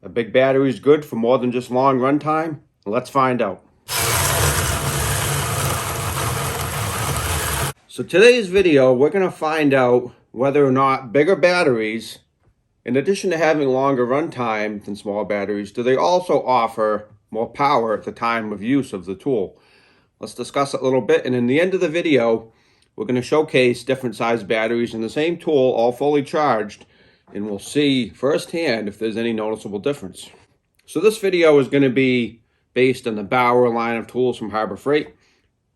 A big battery is good for more than just long runtime? Let's find out. So today's video, we're going to find out whether or not bigger batteries, in addition to having longer runtime than small batteries, do they also offer more power at the time of use of the tool? Let's discuss it a little bit, and in the end of the video, we're going to showcase different size batteries in the same tool, all fully charged, and we'll see firsthand if there's any noticeable difference. So this video is going to be based on the Bauer line of tools from Harbor Freight,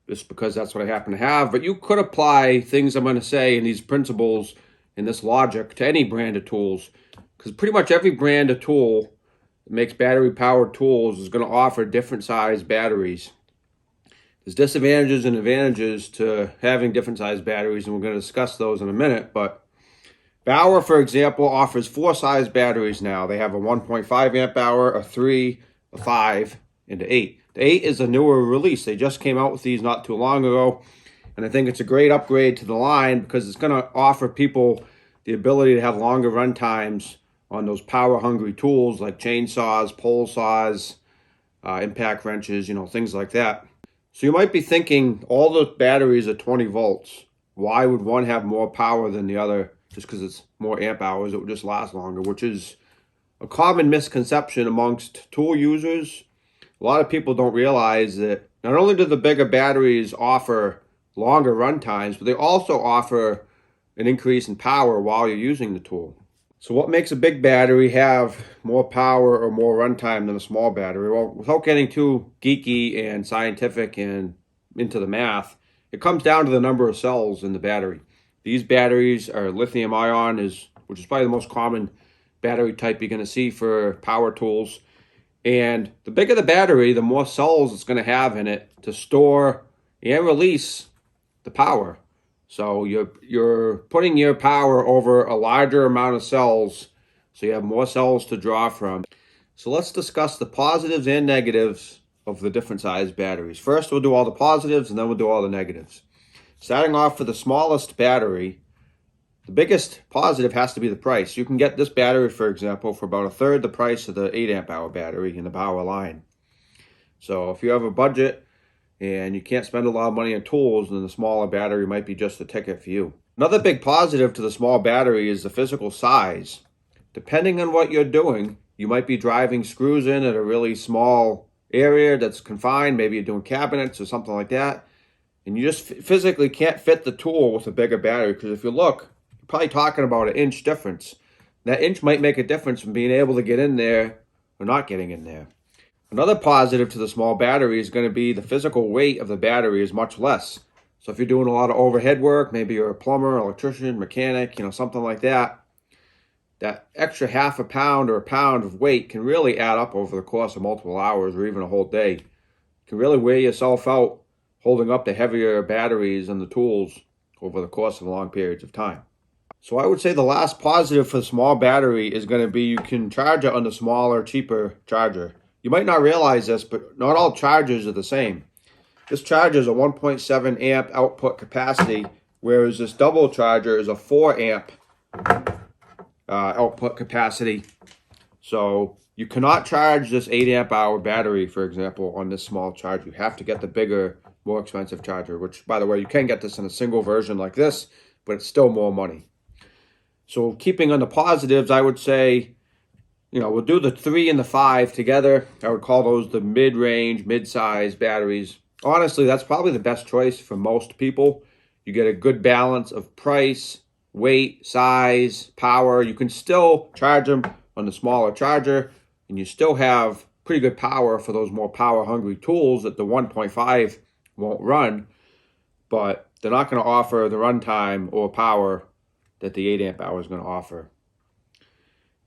just because that's what I happen to have, but you could apply things I'm going to say and these principles and this logic to any brand of tools, because pretty much every brand of tool that makes battery powered tools is going to offer different size batteries. There's disadvantages and advantages to having different size batteries, and we're going to discuss those in a minute. But Bauer, for example, offers 4 size batteries now. They have a 1.5 amp hour, a 3, a 5, and an 8. The 8 is a newer release. They just came out with these not too long ago, and I think it's a great upgrade to the line because it's going to offer people the ability to have longer run times on those power-hungry tools like chainsaws, pole saws, impact wrenches, things like that. So you might be thinking, all the batteries are 20 volts. Why would one have more power than the other? Just because it's more amp hours, it would just last longer, which is a common misconception amongst tool users. A lot of people don't realize that not only do the bigger batteries offer longer run times, but they also offer an increase in power while you're using the tool. So what makes a big battery have more power or more runtime than a small battery? Well, without getting too geeky and scientific and into the math, it comes down to the number of cells in the battery. These batteries are lithium ion, which is probably the most common battery type you're going to see for power tools. And the bigger the battery, the more cells it's going to have in it to store and release the power. So you're putting your power over a larger amount of cells, so you have more cells to draw from. So let's discuss the positives and negatives of the different size batteries. First, we'll do all the positives, and then we'll do all the negatives. Starting off for the smallest battery, the biggest positive has to be the price. You can get this battery, for example, for about a third the price of the 8 amp hour battery in the Bauer line. So if you have a budget and you can't spend a lot of money on tools, then the smaller battery might be just the ticket for you. Another big positive to the small battery is the physical size. Depending on what you're doing, you might be driving screws in at a really small area that's confined. Maybe you're doing cabinets or something like that. And you just physically can't fit the tool with a bigger battery, because if you look, you're probably talking about an inch difference. That inch might make a difference from being able to get in there or not getting in there. Another positive to the small battery is going to be the physical weight of the battery is much less. So if you're doing a lot of overhead work, maybe you're a plumber, electrician, mechanic, something like that, that extra half a pound or a pound of weight can really add up over the course of multiple hours or even a whole day. You can really wear yourself out holding up the heavier batteries and the tools over the course of long periods of time. So I would say the last positive for the small battery is going to be you can charge it on the smaller, cheaper charger. You might not realize this, but not all chargers are the same. This charger is a 1.7 amp output capacity, whereas this double charger is a 4 amp output capacity. So you cannot charge this 8 amp hour battery, for example, on this small charger. You have to get the bigger, more expensive charger, which, by the way, you can get this in a single version like this, but it's still more money. So keeping on the positives, I would say, we'll do the 3 and the 5 together. I would call those the mid-range, mid-size batteries. Honestly, that's probably the best choice for most people. You get a good balance of price, weight, size, power. You can still charge them on the smaller charger, and you still have pretty good power for those more power-hungry tools that the 1.5 won't run, but they're not going to offer the runtime or power that the 8 amp hour is going to offer.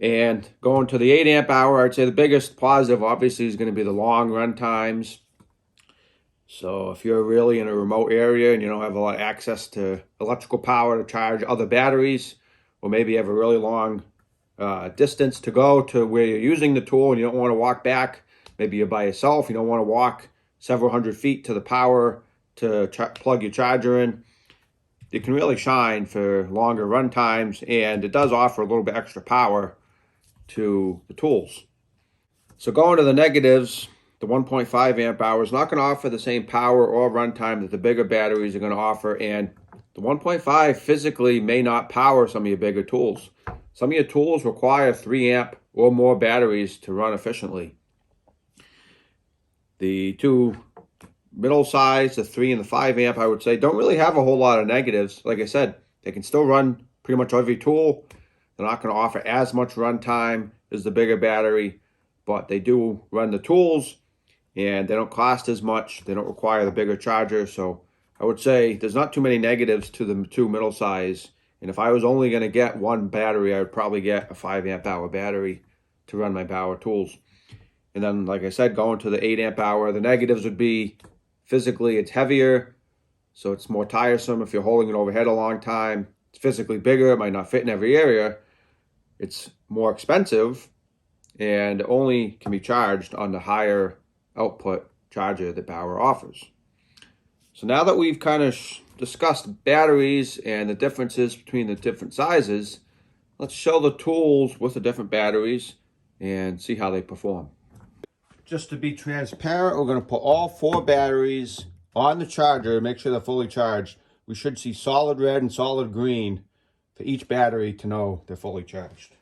And going to the 8 amp hour, I'd say the biggest positive obviously is going to be the long run times. So if you're really in a remote area and you don't have a lot of access to electrical power to charge other batteries, or maybe you have a really long distance to go to where you're using the tool and you don't want to walk back, maybe you're by yourself, you don't want to walk several hundred feet to the power to plug your charger in, it can really shine for longer run times, and it does offer a little bit extra power to the tools. So going to the negatives, the 1.5 amp hour is not going to offer the same power or runtime that the bigger batteries are going to offer, and the 1.5 physically may not power some of your bigger tools. Some of your tools require 3 amp or more batteries to run efficiently. The two middle size, the 3 and the 5 amp, I would say, don't really have a whole lot of negatives. Like I said, they can still run pretty much every tool. They're not going to offer as much runtime as the bigger battery, but they do run the tools, and they don't cost as much. They don't require the bigger charger. So I would say there's not too many negatives to the two middle size. And if I was only going to get one battery, I would probably get a 5 amp hour battery to run my Bauer tools. And then, like I said, going to the 8 amp hour, the negatives would be physically it's heavier, so it's more tiresome if you're holding it overhead a long time. It's physically bigger, it might not fit in every area. It's more expensive and only can be charged on the higher output charger that Bauer offers. So now that we've kind of discussed batteries and the differences between the different sizes, let's show the tools with the different batteries and see how they perform. Just to be transparent, we're going to put all 4 batteries on the charger, make sure they're fully charged. We should see solid red and solid green for each battery to know they're fully charged.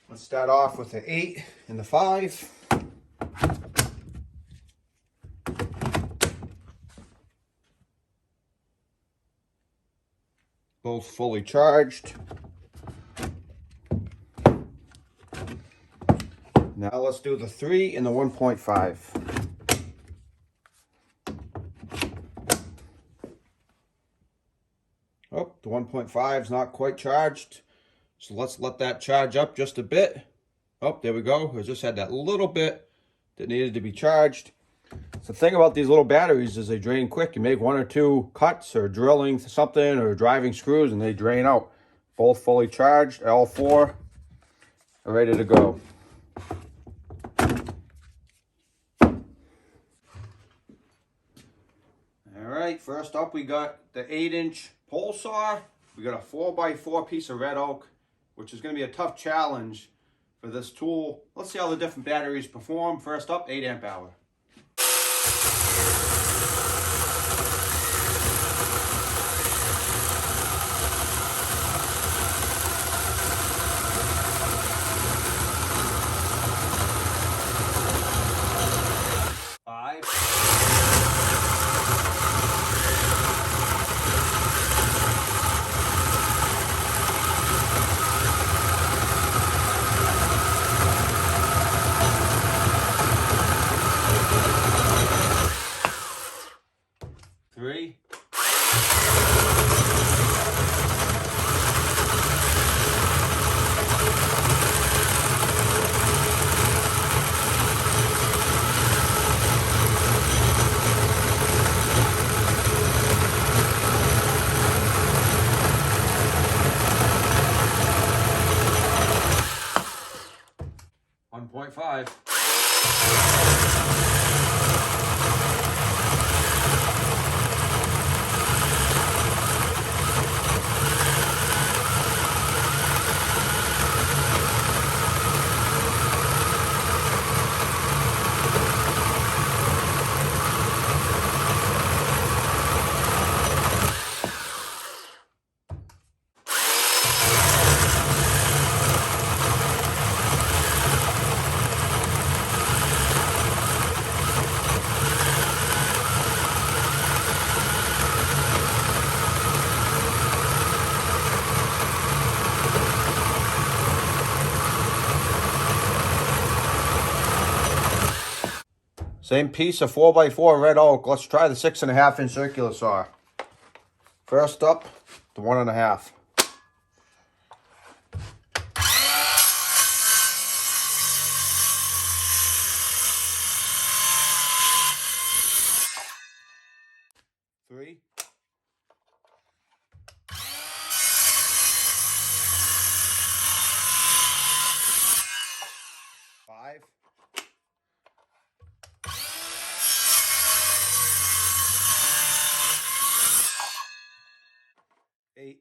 Let's start off with the 8 and the 5. Both fully charged. Now let's do the 3 and the 1.5. Oh, the 1.5 is not quite charged. So let's let that charge up just a bit. Oh, there we go. I just had that little bit that needed to be charged. So the thing about these little batteries is they drain quick. You make 1 or 2 cuts or drilling something or driving screws and they drain out. Both fully charged. All 4 are ready to go. All right, first up we got the 8-inch pole saw. We got a 4x4 piece of red oak, which is going to be a tough challenge for this tool. Let's see how the different batteries perform. First up, 8 amp hour. Three. 1.5. Same piece of 4x4 red oak. Let's try the 6.5-inch circular saw. First up, the 1.5. Three. 5. 8.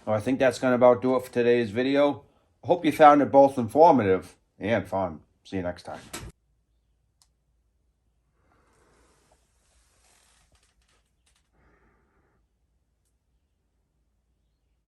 Well, I think that's going to about do it for today's video. I hope you found it both informative and fun. See you next time.